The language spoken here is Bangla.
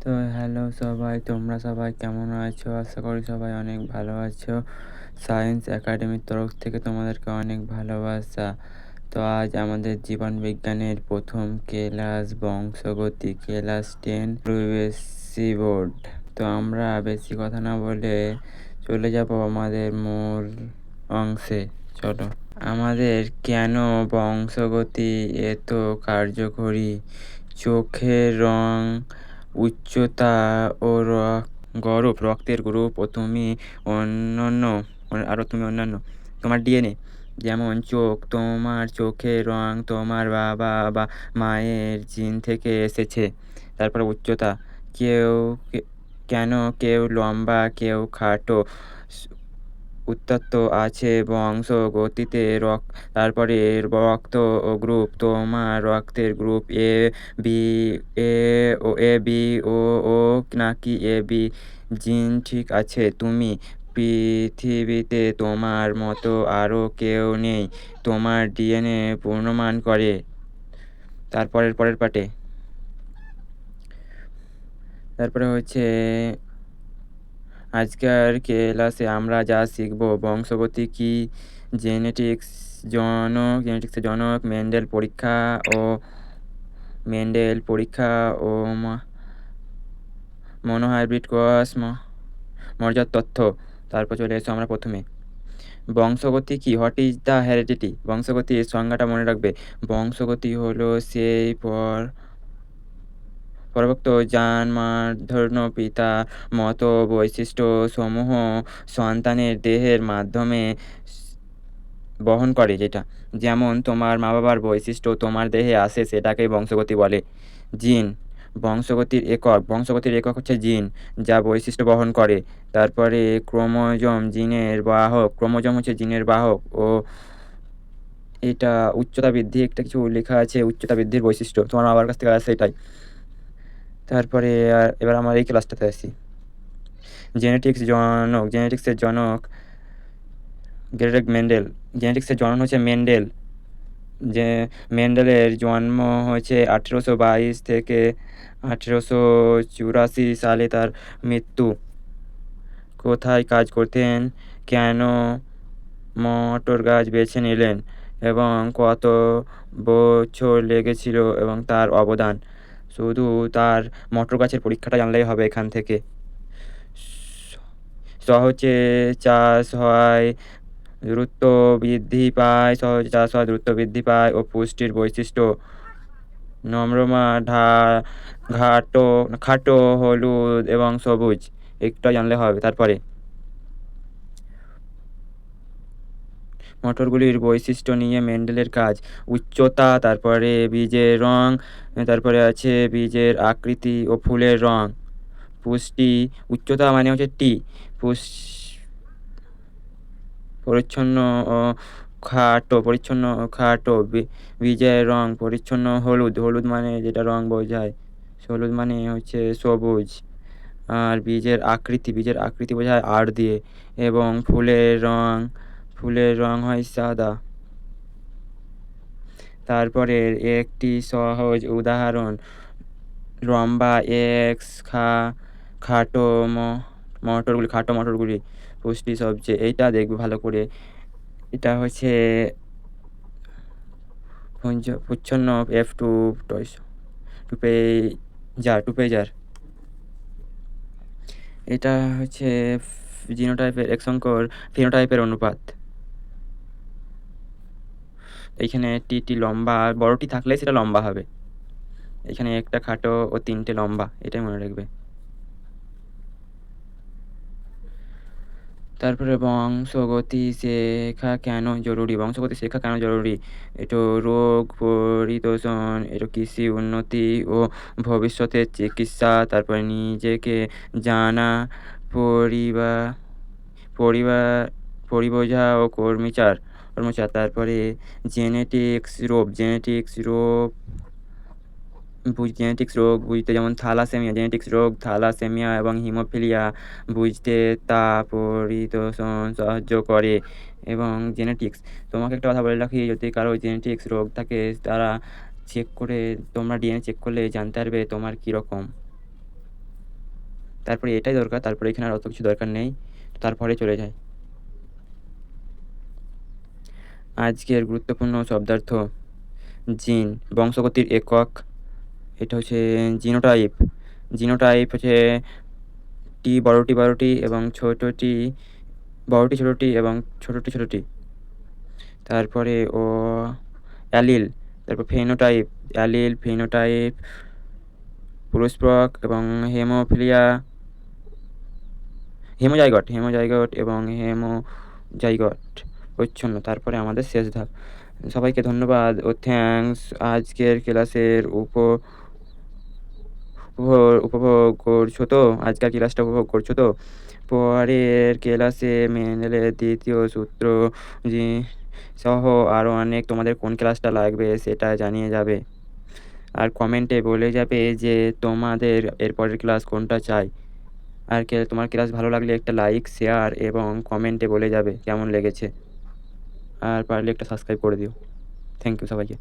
তো হ্যালো সবাই, তোমরা সবাই কেমন আছো? আশা করি সবাই অনেক ভালো আছো। সায়েন্স একাডেমির তরফ থেকে তোমাদেরকে অনেক ভালোবাসা। তো আজ আমাদের জীবন বিজ্ঞানের প্রথম ক্লাস বংশগতি, ক্লাস 10 প্রাইভেসি বোর্ড। তো আমরা বেশি কথা না বলে চলে যাব আমাদের মূল অংশে। চলো। আমাদের কেন বংশগতি এত কার্যকরী? চোখের রং, উচ্চতা ও রক্তের গ্রুপ ও তুমি অন্যান্য তোমার ডিএনএ। যেমন চোখ, তোমার চোখের রং তোমার বাবা বা মায়ের জিন থেকে এসেছে। তারপরে উচ্চতা, কেউ কেন কেউ লম্বা কেউ খাটো, উত্তর আছে বংশগতিতে। তারপরে রক্ত ও গ্রুপ, তোমার রক্তের group A B, A B O নাকি এ বি জিন ঠিক আছে। তুমি পৃথিবীতে তোমার মতো আরও কেউ নেই, তোমার ডিএনএ প্রমাণ করে। পরের পার্টে তারপরে হচ্ছে আজকের ক্লাসে আমরা যা শিখব: বংশগতি কি, জেনেটিক্সের জনক, মেন্ডেল পরীক্ষা ও মনোহাইব্রিড ক্রস মর্যার তথ্য। তারপর চলে এসো আমরা প্রথমে বংশগতি কি, হোয়াট ইজ দ্য হেরিডিটি। বংশগতির সংজ্ঞাটা মনে রাখবে। বংশগতি হলো সেই পরোক্ত যান মাধ্যম পিতার মতো বৈশিষ্ট্য সমূহ সন্তানের দেহের মাধ্যমে বহন করে, যেটা যেমন তোমার মা বাবার বৈশিষ্ট্য তোমার দেহে আসে, সেটাকেই বংশগতি বলে। জিন, বংশগতির একক হচ্ছে জিন, যা বৈশিষ্ট্য বহন করে। তারপরে ক্রোমোজোম হচ্ছে জিনের বাহক। ও এটা উচ্চতা বৃদ্ধি, একটা কিছু লেখা আছে উচ্চতা বৃদ্ধির বৈশিষ্ট্য, তোমার বাবার কাছ থেকে আসে এটাই। তারপরে এবার আমার এই ক্লাসটাতে আসি। জেনেটিক্সের জনক গ্রেগর মেন্ডেল। জেনেটিক্সের জনক হচ্ছে মেন্ডেল। যে মেন্ডেলের জন্ম হয়েছে 1822 থেকে 1884 সালে, তার মৃত্যু। কোথায় কাজ করতেন, কেন মটর গাছ বেছে নিলেন এবং কত বছর লেগেছিল এবং তার অবদান। শুধু তার মটর গাছের পরীক্ষাটা জানলেই হবে এখান থেকে। সহজে চাষ হয়, সহজে চাষ হয়, দ্রুত বৃদ্ধি পায় ও পুষ্টির বৈশিষ্ট্য: নমরমা, খাটো, হলুদ এবং সবুজ। একটু জানলে হবে। তারপরে মটরগুলির বৈশিষ্ট্য নিয়ে মেন্ডেলের কাজ: উচ্চতা, তারপরে বীজের রং, তারপরে আছে বীজের আকৃতি ও ফুলের রং। পুষ্টি, উচ্চতা মানে হচ্ছে টি, পরিচ্ছন্ন ও খাটো। বীজের রং পরিচ্ছন্ন হলুদ, হলুদ মানে যেটা রং বোঝায়, হলুদ মানে হচ্ছে সবুজ। আর বীজের আকৃতি বোঝায় আর দিয়ে। এবং ফুলের রং হয় সাদা। তারপরে একটি সহজ উদাহরণ: লম্বা এক্স, খাটো মটরগুলি পুষ্টি সবচেয়ে। এইটা দেখবে ভালো করে। এটা হচ্ছে প্রচ্ছন্ন টু পেজার। এটা হচ্ছে জিনোটাইপের এক সংকর ফিনোটাইপের অনুপাত। এইখানে টি লম্বা, বড়টি থাকলে সেটা লম্বা হবে। এখানে একটা খাটো ও 3টে লম্বা, এটাই মনে রাখবে। তারপরে বংশগতি শেখা কেন জরুরি? এটা রোগ পরিতোষণ, এটা কৃষি উন্নতি ও ভবিষ্যতের চিকিৎসা। তারপরে নিজেকে জানা, পরিবার পরিবোঝা ও কর্মচার। তারপরে জেনেটিক্স রোগ জেনেটিক্স রোগ বুঝতে, যেমন জেনেটিক্স রোগ থ্যালাসেমিয়া এবং হিমোফিলিয়া বুঝতে তা পরিতোষণ সাহায্য করে। এবং জেনেটিক্স, তোমাকে একটা কথা বলে রাখি, যদি কারো জেনেটিক্স রোগ থাকে, তারা তোমরা ডিএনএ চেক করলে জানতে পারবে তোমার কীরকম। তারপরে এটাই দরকার, তারপরে এখানে আর অত কিছু দরকার নেই, তারপরে চলে যাই। আজকের গুরুত্বপূর্ণ শব্দার্থ: জিন, বংশগতির একক। এটা হচ্ছে জিনোটাইপ। জিনোটাইপ হচ্ছে টি বড়টি বড়টি এবং ছোটটি বড়টি ছোটটি এবং ছোটটি ছোটটি। তারপরে অ্যালিল, তারপর ফেনোটাইপ, অ্যালিল, ফেনোটাইপ, পুরুষপ্রক এবং হেমোফিলিয়া, হেমোজাইগট এবং হেমোজাইগট প্রচ্ছন্ন। তারপরে আমাদের শেষ ধাপ। সবাইকে ধন্যবাদ ও থ্যাঙ্কস। আজকের ক্লাসের উপভোগ করছো তো? আজকের ক্লাসটা উপভোগ করছো তো? পরের ক্লাসে মেন্ডেলের দ্বিতীয় সূত্র জি সহ আরও অনেক তোমাদের কোন ক্লাসটা লাগবে সেটা জানিয়ে যাবে। আর কমেন্টে বলে যাবে যে তোমাদের এরপরের ক্লাস কোনটা চাই। আর তোমার ক্লাস ভালো লাগলে একটা লাইক, শেয়ার এবং কমেন্টে বলে যাবে কেমন লেগেছে। আর পারলে একটা সাবস্ক্রাইব করে দিও। থ্যাংক ইউ সবাইকে।